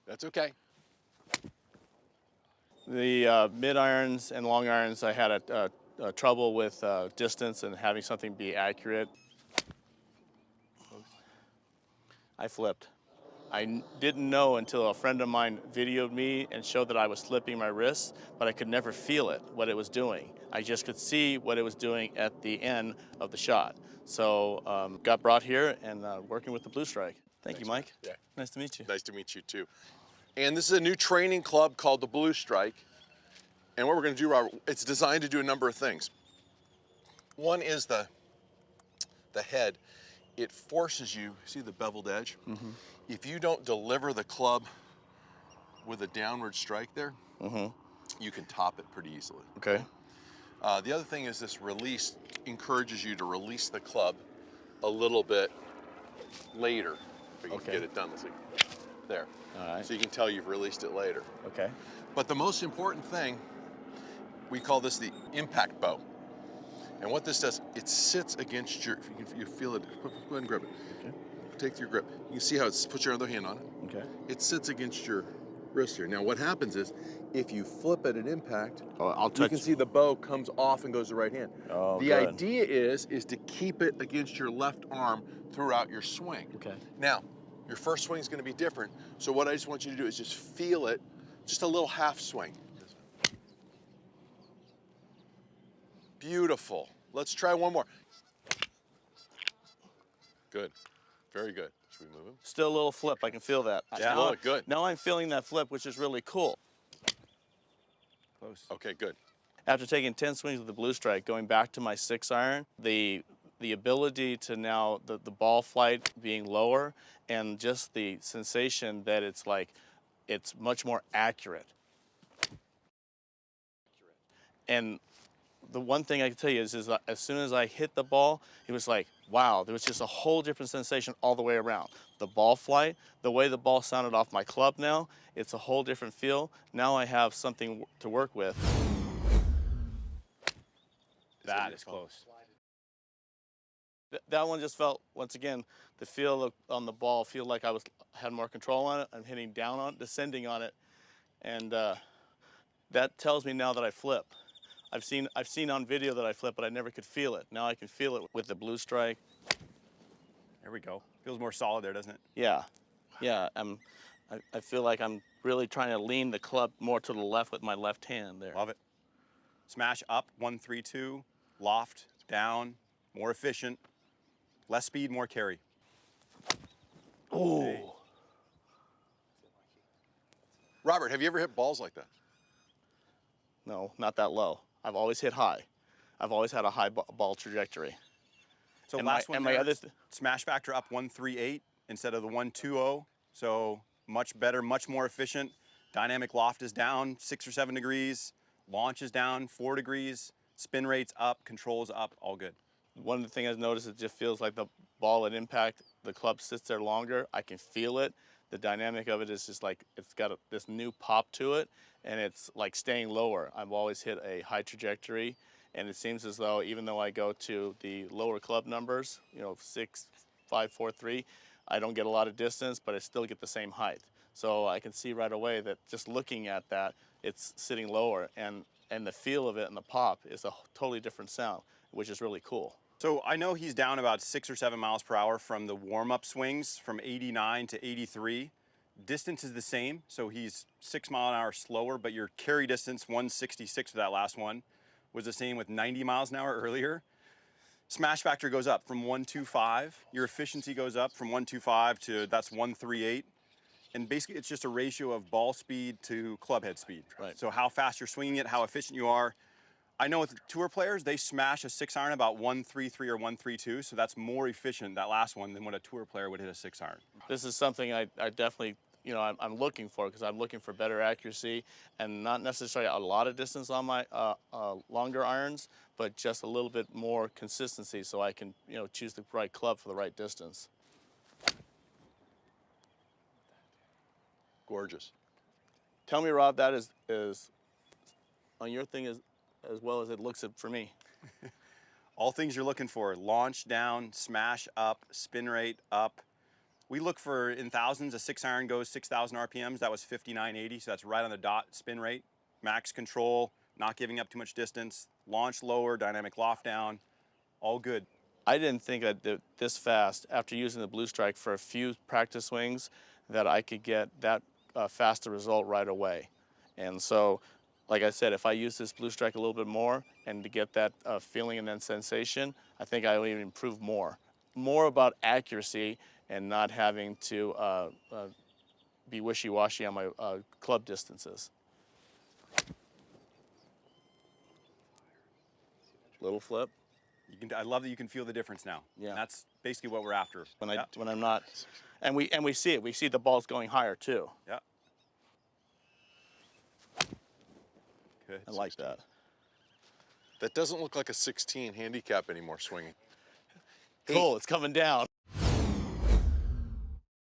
That's okay. The mid irons and long irons, I had a trouble with distance and having something be accurate. I flipped. Didn't know until a friend of mine videoed me and showed that I was slipping my wrists, but I could never feel it, what it was doing. I just could see what it was doing at the end of the shot. So got brought here and working with the Blue Strike. Thank you, Mike. Yeah. Nice to meet you. Nice to meet you too. And this is a new training club called the Blue Strike. And what we're going to do, Robert, it's designed to do a number of things. One is the head. It forces you, see the beveled edge? Mm-hmm. If you don't deliver the club with a downward strike there, you can top it pretty easily. Okay. The other thing is this release encourages you to release the club a little bit later. If you can get it done, let's see. There. All right. So you can tell you've released it later. Okay. But the most important thing, we call this the impact bow. And what this does, it sits against your, if you feel it, go ahead and grab it. Okay. Take your grip. You can see how it's, put your other hand on it. Okay. It sits against your wrist here. Now what happens is, if you flip at an impact, you can see the bow comes off and goes to the right hand. Oh, the good. idea is to keep it against your left arm throughout your swing. Okay. Now, your first swing is going to be different. So what I just want you to do is just feel it, just a little half swing. Beautiful. Let's try one more. Good. Very good. Should we move him? Still a little flip. I can feel that. Yeah, good. Now I'm feeling that flip, which is really cool. Close. Okay, good. After taking 10 swings with the Blue Strike, going back to my 6-iron, the ability to now, the ball flight being lower, and just the sensation that it's like, it's much more accurate. And the one thing I can tell you is that as soon as I hit the ball, it was like, wow, there was just a whole different sensation all the way around. The ball flight, the way the ball sounded off my club now, it's a whole different feel. Now I have something to work with. That is close. That one just felt, once again, the feel on the ball, feel like I had more control on it. I'm hitting down on it, descending on it, and that tells me now that I flip. I've seen on video that I flip, but I never could feel it. Now I can feel it with the Blue Strike. There we go. Feels more solid there, doesn't it? Yeah, yeah. I feel like I'm really trying to lean the club more to the left with my left hand there. Love it. Smash up, 1-3-2, loft, down, more efficient, less speed, more carry. Oh. Okay. Robert, have you ever hit balls like that? No, not that low. I've always hit high. I've always had a high ball trajectory. So And last my- one and my there, other smash factor up 138 instead of the 120. So much better, much more efficient. Dynamic loft is down 6 or 7 degrees. Launch is down 4 degrees. Spin rate's up, controls up, all good. One of the things I've noticed, it just feels like the ball at impact, the club sits there longer. I can feel it. The dynamic of it is just like, it's got this new pop to it, and it's like staying lower. I've always hit a high trajectory, and it seems as though even though I go to the lower club numbers, 6, 5, 4, 3, I don't get a lot of distance, but I still get the same height. So I can see right away that just looking at that, it's sitting lower, and the feel of it and the pop is a totally different sound, which is really cool. So I know he's down about 6 or 7 miles per hour from the warm-up swings from 89 to 83. Distance is the same, so he's 6 mile an hour slower, but your carry distance, 166 for that last one, was the same with 90 miles an hour earlier. Smash factor goes up from 125. Your efficiency goes up from 125 to that's 138. And basically it's just a ratio of ball speed to club head speed. Right. So how fast you're swinging it, how efficient you are. I know with tour players, they smash a 6-iron about 133 or 132, so that's more efficient, that last one, than what a tour player would hit a 6-iron. This is something I definitely, I'm looking for, because I'm looking for better accuracy and not necessarily a lot of distance on my longer irons, but just a little bit more consistency so I can, choose the right club for the right distance. Gorgeous. Tell me, Rob, that is on your thing as well as it looks for me. All things you're looking for: launch down, smash up, spin rate up, We look for in thousands. A 6-iron goes 6,000 RPMs. That was 5980, so that's right on the dot spin rate. Max control, not giving up too much distance. Launch lower, dynamic loft down, all good. I didn't think I'd do this fast after using the Blue Strike for a few practice swings that I could get that faster result right away. And so, like I said, if I use this Blue Strike a little bit more and to get that feeling and then sensation, I think I will even improve more. More about accuracy and not having to be wishy-washy on my club distances. Little flip. I love that you can feel the difference now. Yeah. And that's basically what we're after. When Yeah. when I'm not, and we see it. We see the balls going higher too. Yeah. Good. I like that. That doesn't look like a 16 handicap anymore swinging. Cool. It's coming down.